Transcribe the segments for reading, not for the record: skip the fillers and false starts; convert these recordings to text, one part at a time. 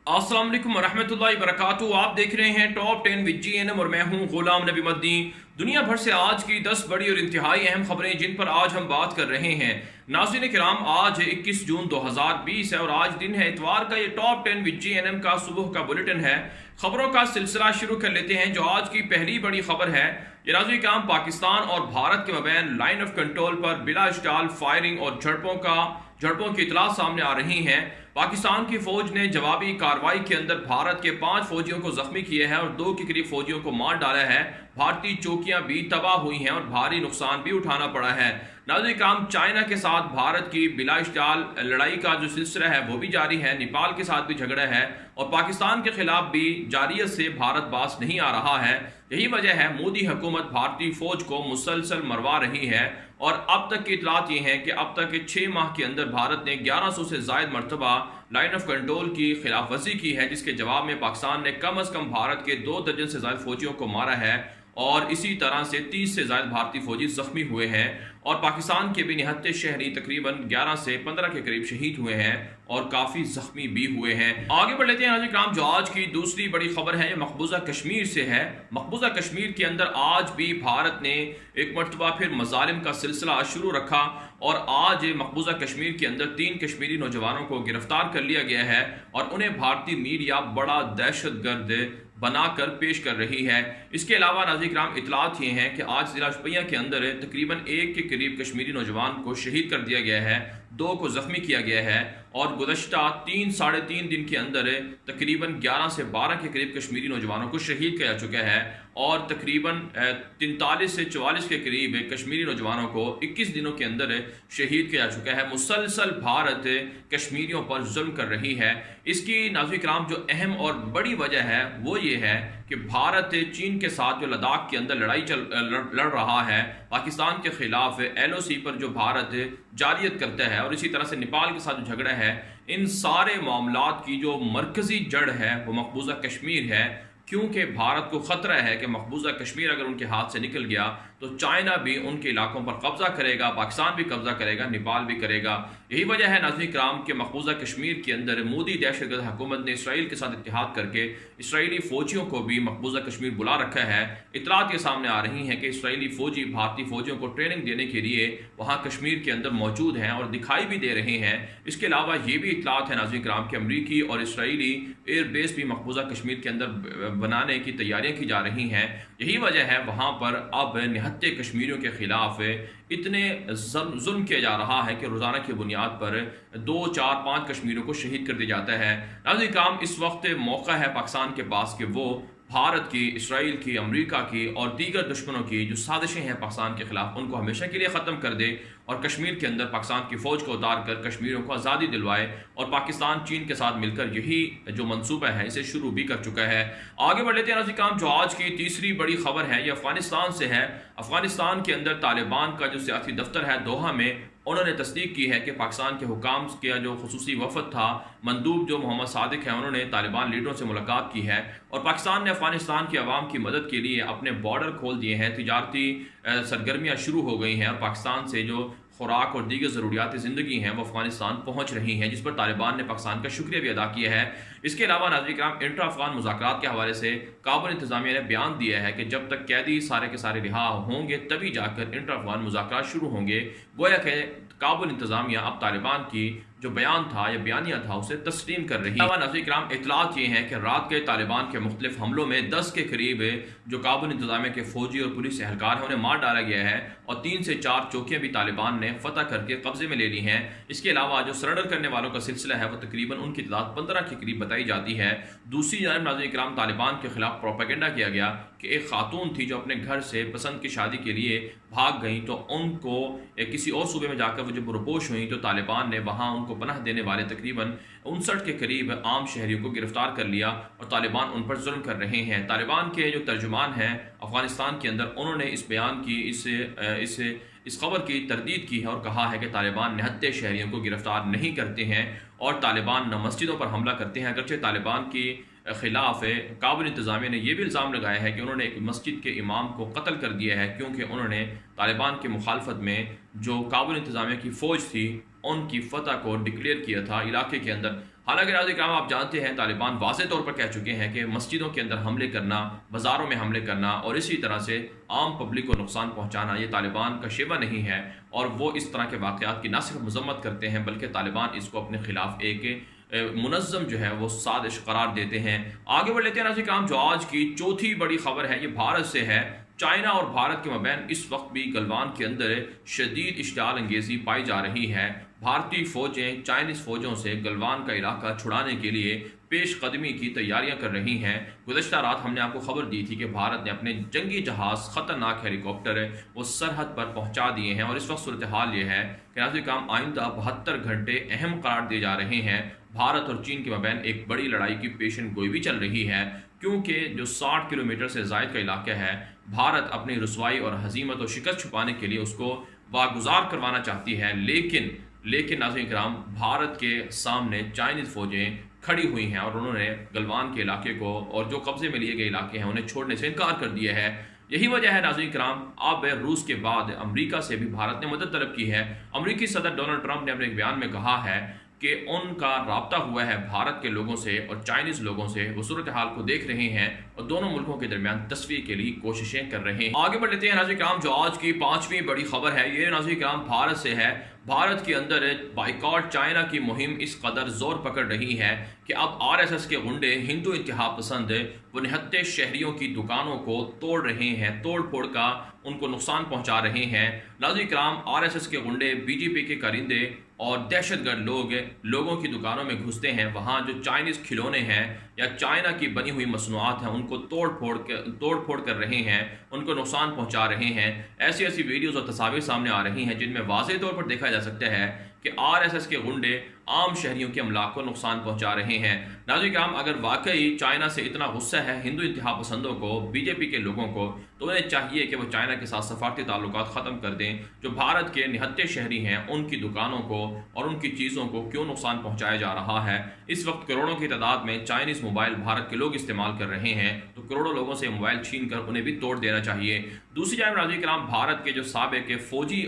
अस्सलाम वालेकुम रहमतुल्लाहि वबरकातुहू। आप देख रहे हैं टॉप 10 विद GNM और मैं हूं गुलाम नबी मद्दी। दुनिया भर से आज की 10 बड़ी और इंतहाई अहम खबरें जिन पर आज हम बात कर रहे हैं। नाज़रीन किराम, आज 21 जून 2020 है और आज दिन है इतवार का। ये टॉप 10 विद GNM का सुबह का बुलेटिन है। खबरों का सिलसिला शुरू कर लेते हैं। जो आज की पहली बड़ी खबर है, ये नाज़रीन किराम पाकिस्तान और भारत के मबैन लाइन ऑफ कंट्रोल पर बिला इश्ताल फायरिंग और झड़पों की इतला सामने आ रही हैं। पाकिस्तान की फौज ने जवाबी कार्रवाई के अंदर भारत के 5 फौजियों को जख्मी किए हैं और 2 के करीब फौजियों को मार डाला है। भारतीय चौकियां भी तबाह हुई हैं और भारी नुकसान भी उठाना पड़ा है। नाज़रीन किराम, चाइना के साथ भारत की बिला इश्ताल लड़ाई का जो सिलसिला है वो भी जारी है। नेपाल के साथ भी झगड़ा है और पाकिस्तान के खिलाफ भी जारियत से भारत बास नहीं आ रहा है। यही वजह है मोदी हुकूमत भारतीय फौज को मुसलसल मरवा रही है और अब तक की इतलात ये हैं कि अब तक के 6 माह के अंदर भारत ने 1100 से जायद मरतबा लाइन ऑफ कंट्रोल की खिलाफ वर्जी की है, जिसके जवाब में पाकिस्तान ने कम अज़ कम भारत के 2 दर्जन से ज्यादा फौजियों को मारा है और इसी तरह से 30 से ज्यादा भारतीय फौजी जख्मी हुए हैं और पाकिस्तान के भी निहत्ते शहरी तकरीबन 11 से 15 के करीब शहीद हुए हैं और काफ़ी जख्मी भी हुए हैं। आगे बढ़ लेते हैं नाज़रीन किराम। जो आज की दूसरी बड़ी खबर है ये मकबूजा कश्मीर से है। मकबूजा कश्मीर के अंदर आज भी भारत ने एक मरतबा फिर मजालिम का सिलसिला शुरू रखा और आज मकबूजा कश्मीर के अंदर 3 कश्मीरी नौजवानों को गिरफ्तार कर लिया गया है और उन्हें भारतीय मीडिया बड़ा दहशतगर्द बनाकर पेश कर रही है। इसके अलावा नाज़रीन किराम इतलात ये हैं कि आज जिला शोपियां के अंदर तकरीबन 1 के करीब कश्मीरी नौजवान को शहीद कर दिया गया है, 2 को जख्मी किया गया है और गुज़श्ता 3-3.5 दिन के अंदर तकरीबन 11 से 12 के करीब कश्मीरी नौजवानों को शहीद किया चुका है और तकरीबन 43 से 44 के करीब कश्मीरी नौजवानों को 21 दिनों के अंदर शहीद किया चुका है। मुसलसल भारत कश्मीरियों पर जुल्म कर रही है। इसकी नाज़रीन किराम जो अहम और बड़ी वजह है वो ये है कि भारत चीन के साथ जो लद्दाख के अंदर लड़ रहा है, पाकिस्तान के खिलाफ LOC पर जो भारत जारियत करता है और इसी तरह से नेपाल के साथ जो झगड़ा है, इन सारे मामलात की जो मरकजी जड़ है वो मकबूजा कश्मीर है। क्योंकि भारत को खतरा है कि मकबूजा कश्मीर अगर उनके हाथ से निकल गया तो चाइना भी उनके इलाकों पर कब्जा करेगा, पाकिस्तान भी कब्जा करेगा, नेपाल भी करेगा। यही वजह है नाज़रीन किराम के मकबूजा कश्मीर के अंदर मोदी दहशतगर्द हुकूमत ने इसराइल के साथ इत्तेहाद करके इसराइली फौजियों को भी मकबूजा कश्मीर बुला रखा है। इतलात ये सामने आ रही हैं कि इसराइली फौजी भारतीय फौजियों को ट्रेनिंग देने के लिए वहाँ कश्मीर के अंदर मौजूद हैं और दिखाई भी दे रहे हैं। इसके अलावा ये भी इतलात है नाज़रीन किराम के अमरीकी और इसराइली एयरबेस भी मकबूजा कश्मीर के अंदर बनाने की तैयारियां की जा रही हैं। यही वजह है वहाँ पर अब निहत्ते कश्मीरियों के खिलाफ इतने जुल्म किया जा रहा है कि रोज़ाना की बुनियाद पर 2, 4, 5 कश्मीरियों को शहीद कर दिया जाता है। नाज़रीन काम इस वक्त मौका है पाकिस्तान के पास कि वो भारत की, इसराइल की, अमेरिका की और दीगर दुश्मनों की जो साजिशें हैं पाकिस्तान के खिलाफ उनको हमेशा के लिए ख़त्म कर दे और कश्मीर के अंदर पाकिस्तान की फ़ौज को उतार कर कश्मीरियों को आज़ादी दिलवाए। और पाकिस्तान चीन के साथ मिलकर यही जो मनसूबा है इसे शुरू भी कर चुका है। आगे बढ़ लेते हैं नाज़रीन काम। जो आज की तीसरी बड़ी खबर है ये अफगानिस्तान से है। अफगानिस्तान के अंदर तालिबान का जो सियासी दफ्तर है दोहा में, उन्होंने तस्दीक की है कि पाकिस्तान के हुकाम के जो खुसूसी वफद था, मंदूब जो मोहम्मद सादिक है, उन्होंने तालिबान लीडरों से मुलाकात की है और पाकिस्तान ने अफगानिस्तान की आवाम की मदद के लिए अपने बॉर्डर खोल दिए हैं। तिजारती सरगर्मियाँ शुरू हो गई हैं और पाकिस्तान से जो खुराक और दीगर ज़रूरियात ज़िंदगी हैं वो अफगानिस्तान पहुँच रही हैं, जिस पर तालिबान ने पाकिस्तान का शुक्रिया भी अदा किया है। इसके अलावा नाज़रीन किराम इंटर अफगान मुज़ाकरात के हवाले से काबुल इंतज़ामिया ने बयान दिया है कि जब तक कैदी सारे के सारे रिहा होंगे तभी जाकर इंटर अफगान मुज़ाकरात शुरू होंगे। गोया कि काबुल इंतज़ामिया अब तालिबान की जो बयान था या बयानिया था उसे तस्लीम कर रही है। नाज़रीन किराम इतलात ये हैं कि रात के तालिबान के मुख्तलिफ हमलों में 10 के करीब जो काबुल इंतज़ामिया के फौजी और पुलिस एहलकार हैं उन्हें मार डाला गया है और 3 से 4 चौकियाँ भी तालिबान ने फतह करके कब्जे में ले ली हैं। इसके अलावा जो सरेंडर करने वालों का सिलसिला है वो तकरीबन उनकी तादाद 15 के करीब बताई जाती है। दूसरी जानब नाज़रीन किराम तालिबान के खिलाफ प्रोपेगेंडा किया गया कि एक खातून थी जो अपने घर से पसंद की शादी के लिए भाग गई तो उनको किसी और सूबे में जाकर वो जब रुपोश हुई तो तालिबान ने वहाँ उनको पनाह देने वाले तकरीबन 59 के करीब आम शहरियों को गिरफ्तार कर लिया और तालिबान उन पर जुल्म कर रहे हैं। तालिबान के जो तर्जुमान हैं अफगानिस्तान के अंदर, उन्होंने इस बयान की इस खबर की तरदीद की है और कहा है कि तालिबान निहत्ते शहरियों को गिरफ्तार नहीं करते हैं और तालिबान न मस्जिदों पर हमला करते हैं। अगरचे तालिबान की खिलाफ काबुल इंतज़ामिया ने यह भी इल्ज़ाम लगाया है कि उन्होंने एक मस्जिद के इमाम को कत्ल कर दिया है क्योंकि उन्होंने तालिबान की मुखालफत में जो काबुल इंतज़ामिया की फ़ौज थी उनकी फतह को डिक्लेयर किया था इलाके के अंदर। حالانکہ ناظرین کرام آپ جانتے ہیں طالبان واضح طور پر کہہ چکے ہیں کہ مسجدوں کے اندر حملے کرنا، بازاروں میں حملے کرنا اور اسی طرح سے عام پبلک کو نقصان پہنچانا یہ طالبان کا شیوہ نہیں ہے، اور وہ اس طرح کے واقعات کی نہ صرف مذمت کرتے ہیں بلکہ طالبان اس کو اپنے خلاف ایک منظم جو ہے وہ سازش قرار دیتے ہیں۔ آگے بڑھ لیتے ہیں ناظرین کرام، جو آج کی چوتھی بڑی خبر ہے یہ بھارت سے ہے۔ چائنا اور بھارت کے مابین اس وقت بھی گلوان کے اندر شدید اشتعال انگیزی پائی جا رہی ہے۔ بھارتی فوجیں چائنیز فوجوں سے گلوان کا علاقہ چھڑانے کے لیے پیش قدمی کی تیاریاں کر رہی ہیں۔ گزشتہ رات ہم نے آپ کو خبر دی تھی کہ بھارت نے اپنے جنگی جہاز، خطرناک ہیلی کاپٹر وہ سرحد پر پہنچا دیے ہیں، اور اس وقت صورتحال یہ ہے کہ ناظرین کرام آئندہ 72 گھنٹے اہم قرار دیے جا رہے ہیں۔ بھارت اور چین کے مابین ایک بڑی لڑائی کی پیشن گوئی بھی چل رہی ہے، کیونکہ جو 60 کلومیٹر سے زائد کا علاقہ ہے، بھارت اپنی رسوائی اور ہزیمت و شکست چھپانے کے لیے اس کو واگزار کروانا چاہتی ہے، لیکن ناظرین کرام بھارت کے سامنے چائنیز فوجیں کھڑی ہوئی ہیں اور انہوں نے گلوان کے علاقے کو اور جو قبضے میں لیے گئے علاقے ہیں انہیں چھوڑنے سے انکار کر دیا ہے۔ یہی وجہ ہے ناظرین کرام، اب روس کے بعد امریکہ سے بھی بھارت نے مدد طلب کی ہے۔ امریکی صدر ڈونلڈ ٹرمپ نے اپنے ایک بیان میں کہا ہے کہ ان کا رابطہ ہوا ہے بھارت کے لوگوں سے اور چائنیز لوگوں سے، وہ صورتحال کو دیکھ رہے ہیں اور دونوں ملکوں کے درمیان تصفیے کے لیے کوششیں کر رہے ہیں۔ آگے بڑھ لیتے ہیں ناظرین کرام، جو آج کی 5ویں بڑی خبر ہے یہ ناظرین کرام بھارت سے ہے۔ بھارت کے اندر بائیکاٹ چائنا کی مہم اس قدر زور پکڑ رہی ہے کہ اب RSS کے غنڈے ہندو انتہا پسند وہ نہتے شہریوں کی دکانوں کو توڑ رہے ہیں، توڑ پھوڑ کا ان کو نقصان پہنچا رہے ہیں۔ ناظرین کرام RSS کے غنڈے، BJP کے کارندے اور دہشت گرد لوگوں کی دکانوں میں گھستے ہیں، وہاں جو چائنیز کھلونے ہیں یا چائنا کی بنی ہوئی مصنوعات ہیں ان کو توڑ پھوڑ کر رہے ہیں، ان کو نقصان پہنچا رہے ہیں۔ ایسی ویڈیوز اور تصاویر سامنے آ رہی ہیں جن میں واضح طور پر دیکھا جا سکتا ہے کہ RSS کے غنڈے عام شہریوں کے املاک کو نقصان پہنچا رہے ہیں۔ ناظرین کرام اگر واقعی چائنا سے اتنا غصہ ہے ہندو انتہا پسندوں کو، BJP کے لوگوں کو، تو انہیں چاہیے کہ وہ چائنا کے ساتھ سفارتی تعلقات ختم کر دیں۔ جو بھارت کے نہتے شہری ہیں ان کی دکانوں کو اور ان کی چیزوں کو کیوں نقصان پہنچایا جا رہا ہے؟ اس وقت کروڑوں کی تعداد میں چائنیز موبائل بھارت کے لوگ استعمال کر رہے ہیں، تو کروڑوں لوگوں سے موبائل چھین کر انہیں بھی توڑ دینا چاہیے۔ دوسری جانب ناظرین کرام بھارت کے جو سابق فوجی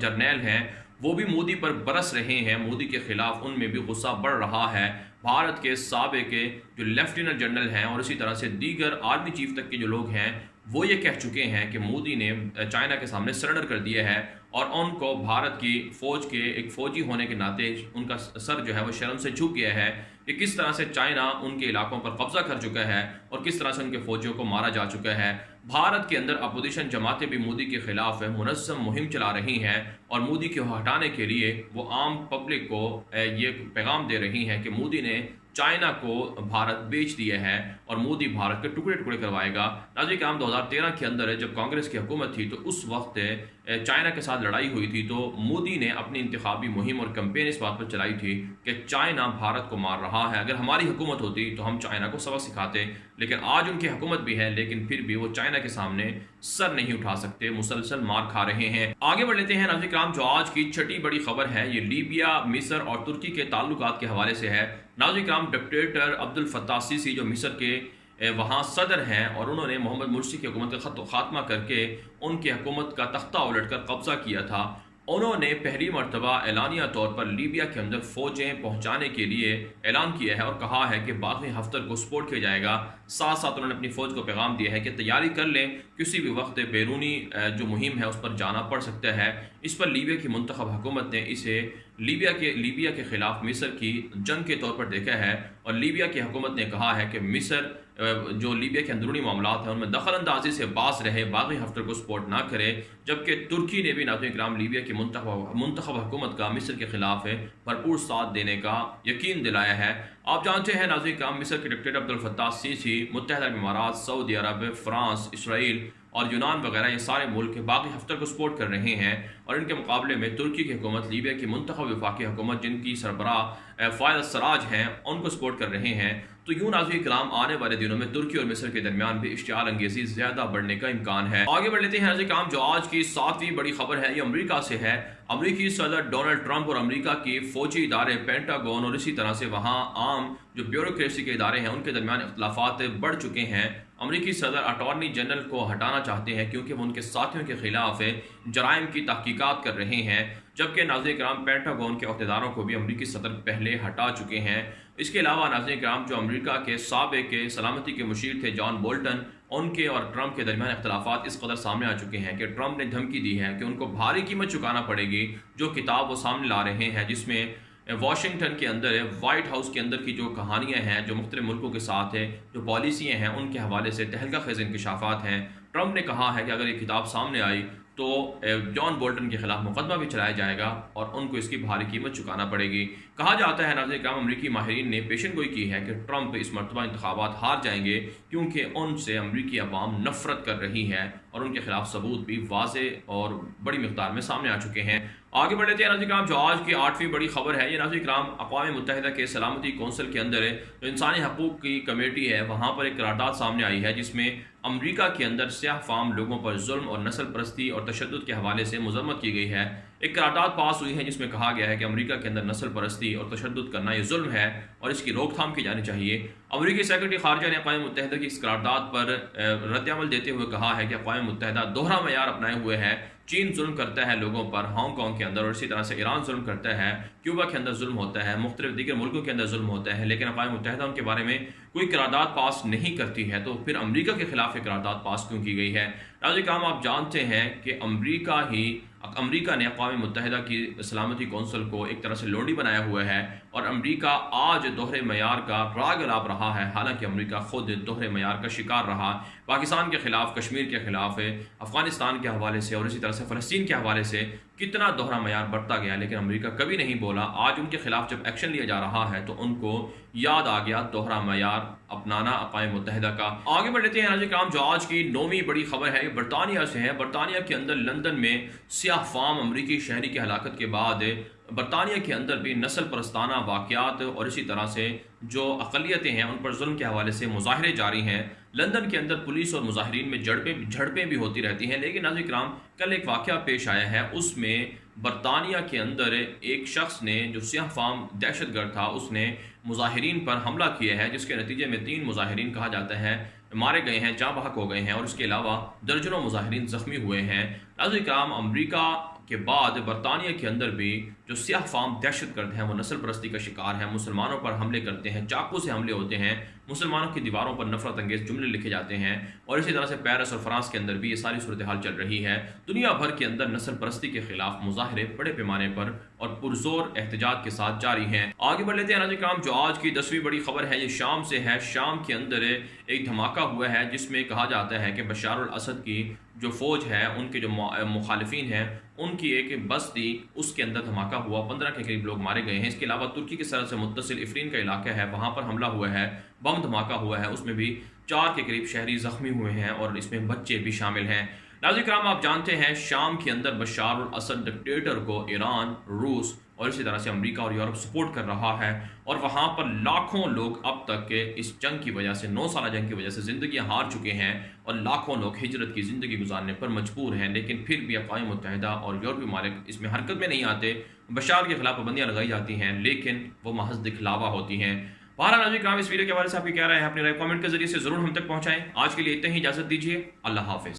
جرنیل ہیں وہ بھی مودی پر برس رہے ہیں، مودی کے خلاف ان میں بھی غصہ بڑھ رہا ہے۔ بھارت کے سابق جو لیفٹیننٹ جنرل ہیں اور اسی طرح سے دیگر آرمی چیف تک کے جو لوگ ہیں وہ یہ کہہ چکے ہیں کہ مودی نے چائنا کے سامنے سرنڈر کر دیا ہے، اور ان کو بھارت کی فوج کے ایک فوجی ہونے کے ناطے ان کا سر جو ہے وہ شرم سے جھک گیا ہے کہ کس طرح سے چائنا ان کے علاقوں پر قبضہ کر چکا ہے اور کس طرح سے ان کے فوجیوں کو مارا جا چکا ہے۔ بھارت کے اندر اپوزیشن جماعتیں بھی مودی کے خلاف منظم مہم چلا رہی ہیں اور مودی کو ہٹانے کے لیے وہ عام پبلک کو یہ پیغام دے رہی ہیں کہ مودی نے چائنا کو بھارت بیچ دیا ہے اور مودی بھارت کے ٹکڑے ٹکڑے کروائے گا۔ ناظرین کرام 2013 کے اندر جب کانگریس کی حکومت تھی تو اس وقت چائنا کے ساتھ لڑائی ہوئی تھی، تو مودی نے اپنی انتخابی مہم اور کمپین اس بات پر چلائی تھی کہ چائنا بھارت کو مار رہا ہے، اگر ہماری حکومت ہوتی تو ہم چائنا کو سبق سکھاتے۔ لیکن آج ان کی حکومت بھی ہے لیکن پھر بھی وہ چائنا کے سامنے سر نہیں اٹھا سکتے، مسلسل مار کھا رہے ہیں۔ آگے بڑھ لیتے ہیں ناظرین کرام، جو آج کی 6ٹھی بڑی خبر ہے یہ لیبیا، مصر اور ترکی کے تعلقات کے حوالے سے ہے۔ ناظرین کرام ڈکٹیٹر عبد الفتاح السیسی جو مصر کے وہاں صدر ہیں اور انہوں نے محمد مرسی کی حکومت کا خاتمہ کر کے ان کی حکومت کا تختہ الٹ کر قبضہ کیا تھا، انہوں نے پہلی مرتبہ اعلانیہ طور پر لیبیا کے اندر فوجیں پہنچانے کے لیے اعلان کیا ہے اور کہا ہے کہ باغی ہفتر کو سپورٹ کیا جائے گا۔ ساتھ ساتھ انہوں نے اپنی فوج کو پیغام دیا ہے کہ تیاری کر لیں، کسی بھی وقت بیرونی جو مہم ہے اس پر جانا پڑ سکتا ہے۔ اس پر لیبیا کی منتخب حکومت نے اسے لیبیا کے خلاف مصر کی جنگ کے طور پر دیکھا ہے، اور لیبیا کی حکومت نے کہا ہے کہ مصر جو لیبیا کے اندرونی معاملات ہیں ان میں دخل اندازی سے باز رہے، باغی ہفتر کو سپورٹ نہ کرے۔ جبکہ ترکی نے بھی ناظرین کرام لیبیا کی منتخب حکومت کا مصر کے خلاف بھرپور ساتھ دینے کا یقین دلایا ہے۔ آپ جانتے ہیں ناظرین کرام مصر کے ڈکٹیٹر عبد الفتاح السیسی متحدہ عرب امارات، سعودی عرب، فرانس، اسرائیل اور یونان وغیرہ یہ سارے ملک باغی ہفتر کو سپورٹ کر رہے ہیں، اور ان کے مقابلے میں ترکی کی حکومت لیبیا کی منتخب وفاقی حکومت جن کی سربراہ فائد السراج ہیں ان کو سپورٹ کر رہے ہیں۔ تو یوں ناظرین کرام آنے والے دنوں میں ترکی اور مصر کے درمیان بھی اشتعال انگیزی زیادہ بڑھنے کا امکان ہے۔ آگے بڑھ لیتے ہیں ناظرین کرام، جو آج کی 7ویں بڑی خبر ہے یہ امریکہ سے ہے۔ امریکی صدر ڈونلڈ ٹرمپ اور امریکہ کی فوجی ادارے پینٹاگون اور اسی طرح سے وہاں عام جو بیوروکریسی کے ادارے ہیں ان کے درمیان اختلافات بڑھ چکے ہیں۔ امریکی صدر اٹارنی جنرل کو ہٹانا چاہتے ہیں کیونکہ وہ ان کے ساتھیوں کے خلاف جرائم کی تحقیقات کر رہے ہیں۔ जबकि नाज़रीन किराम पेंटागन के अहदेदारों को भी अमरीकी सदर पहले हटा चुके हैं। इसके अलावा नाज़रीन किराम जो अमरीका के साबिक़ सलामती के मुशीर थे जॉन बोल्टन, उनके और ट्रंप के दरमियान इख्तलाफात इस कदर सामने आ चुके हैं कि ट्रंप ने धमकी दी है कि उनको भारी कीमत चुकाना पड़ेगी जो किताब वो सामने ला रहे हैं, जिसमें वाशिंगटन के अंदर वाइट हाउस के अंदर की जो कहानियाँ हैं, जो मुख्तलिफ मुल्कों के साथ है, जो पॉलिसियाँ हैं, उनके हवाले से तहलका खेज़ इंकशाफात हैं। ट्रंप ने कहा है कि अगर ये किताब सामने आई तो जॉन बोल्टन के खिलाफ मुकदमा भी चलाया जाएगा और उनको इसकी भारी कीमत चुकाना पड़ेगी। कहा जाता है नाज़रीन किराम अमरीकी माहिरीन ने पेशन गोई की है कि ट्रंप इस मरतबा इंतखाबात हार जाएंगे क्योंकि उनसे अमरीकी अवाम नफरत कर रही है और उनके खिलाफ सबूत भी वाज़े और बड़ी मिकदार में सामने आ चुके हैं। आगे बढ़ लेते हैं नाज़रीन किराम, जो आज की 8वीं बड़ी खबर है, ये नाज़रीन किराम अक़वाम मुत्तहिदा के सलामती कौंसिल के अंदर जो इंसानी हकूक़ की कमेटी है वहाँ पर एक करारदाद सामने आई है जिसमें अमरीका के अंदर स्याह फाम लोगों पर जुल्म और नस्ल परस्ती और तशद्दुद के हवाले से मज़म्मत की गई है। एक करारदाद पास हुई है जिसमें कहा गया है कि अमरीका के अंदर नस्ल परस्ती और तशद्दुद करना ये जुल्म है और इसकी रोकथाम की जानी चाहिए। अमरीकी सेक्रेटरी खारजा ने अक़वाम मुत्तहिदा की इस करारदाद पर रद्द-ए-अमल देते हुए कहा है कि अक़वाम मुत्तहिदा दोहरा मयार अपनाए हुए है। चीन जुल्म करता है लोगों पर हांगकॉन्ग के अंदर और इसी तरह से ईरान जुल्म करता है, क्यूबा के अंदर जुल्म होता है, मुख्तलिफ दीगर मुल्कों के अंदर जुल्म होता है, लेकिन अक़वाम मुत्तहिदा उनके बारे में कोई करारदाद पास नहीं करती है, तो फिर अमरीका के खिलाफ एक करारदाद पास क्यों की गई है? नाज़रीन किराम, आप जानते हैं कि अमरीका ने अक़वाम मुत्तहिदा की सलामती कौंसिल को एक तरह से लोडी बनाया हुआ है और अमरीका आज दोहरे मयार का राग अलाप रहा है। हालांकि अमरीका खुद दोहरे मयार का शिकार रहा, पाकिस्तान के खिलाफ, कश्मीर के खिलाफ, अफगानिस्तान के हवाले से और इसी तरह से फ़लस्तीन के हवाले से कितना दोहरा मयार बढ़ता गया, लेकिन अमरीका कभी नहीं बोला। आज उनके खिलाफ जब एक्शन लिया जा रहा है तो उनको याद आ गया दोहरा मयार अपनाना अक़वाम मुत्तहिदा का। आगे बढ़ लेते हैं नाज़रीन किराम, जो आज की 9वीं बड़ी खबर है, ये बरतानिया से है। बरतानिया के अंदर लंदन में स्याह फाम अमरीकी शहरी की हलाकत के बाद बरतानिया के अंदर भी नस्ल परस्ताना वाक़यात और इसी तरह से जो अक़लियतें हैं उन पर जुल्म के हवाले से मुज़ाहरे जारी हैं। लंदन के अंदर पुलिस और मुज़ाहिरीन में झड़पें भी होती रहती हैं, लेकिन नाज़रीन किराम कल एक वाक़या पेश आया है, उसमें बरतानिया के अंदर एक शख्स ने जो स्याह फाम दहशतगर्द था उसने मुज़ाहिरीन पर हमला किया है, जिसके नतीजे में 3 मुज़ाहिरीन कहा जाता है मारे गए हैं, जाँ बहक हो गए हैं और इसके अलावा दर्जनों मुज़ाहिरीन ज़ख्मी हुए हैं। नाज़रीन किराम, अमरीका के बाद बरतानिया के अंदर भी जो स्याह फाम दहशतगर्द हैं वो नस्ल परस्ती का शिकार हैं, मुसलमानों पर हमले करते हैं, चाकू से हमले होते हैं, मुसलमानों की दीवारों पर नफरत अंगेज़ जुमले लिखे जाते हैं और इसी तरह से पेरिस और फ्रांस के अंदर भी ये सारी सूरत हाल चल रही है। दुनिया भर के अंदर नस्ल परस्ती के खिलाफ मुजाहरे बड़े पैमाने पर और पुरजोर एहतजाज के साथ जारी हैं। आगे बढ़ लेते हैं नाज़रीन किराम, जो आज की 10वीं बड़ी खबर है ये शाम से है। शाम के अंदर एक धमाका हुआ है जिसमें कहा जाता है कि बशार अल असद की जो फ़ौज है, उनके जो मुखालिफिन हैं, उनकी एक बस थी, उसके अंदर धमाका हुआ, 15 के करीब लोग मारे गए हैं। इसके अलावा तुर्की की सरहद से मुत्तसिल इफरीन का इलाका है, वहाँ पर हमला हुआ है, बम धमाका हुआ है, उसमें भी 4 के करीब शहरी ज़ख्मी हुए हैं और इसमें बच्चे भी शामिल हैं। नाज़रीन किराम, आप जानते हैं शाम के अंदर बशार अल असद डिक्टेटर को ईरान, रूस और इसी तरह से अमेरिका और यूरोप सपोर्ट कर रहा है और वहाँ पर लाखों लोग अब तक के इस जंग की वजह से, 9 साल जंग की वजह से ज़िंदगी हार चुके हैं और लाखों लोग हिजरत की ज़िंदगी गुजारने पर मजबूर हैं। लेकिन फिर भी अक़वाम मुत्तहिदा और यूरोपीय ममालिक इसमें हरकत में नहीं आते। बशार के खिलाफ पाबंदियाँ लगाई जाती हैं लेकिन वो महज दिखलावा होती हैं। बहरहाल नाज़रीन किराम, इस वीडियो के बारे में आपकी क्या राय है? अपनी राय कमेंट के जरिए से ज़रूर हम तक पहुँचाएँ। आज के लिए इतना ही, इजाज़त दीजिए। अल्लाह हाफ़िज़।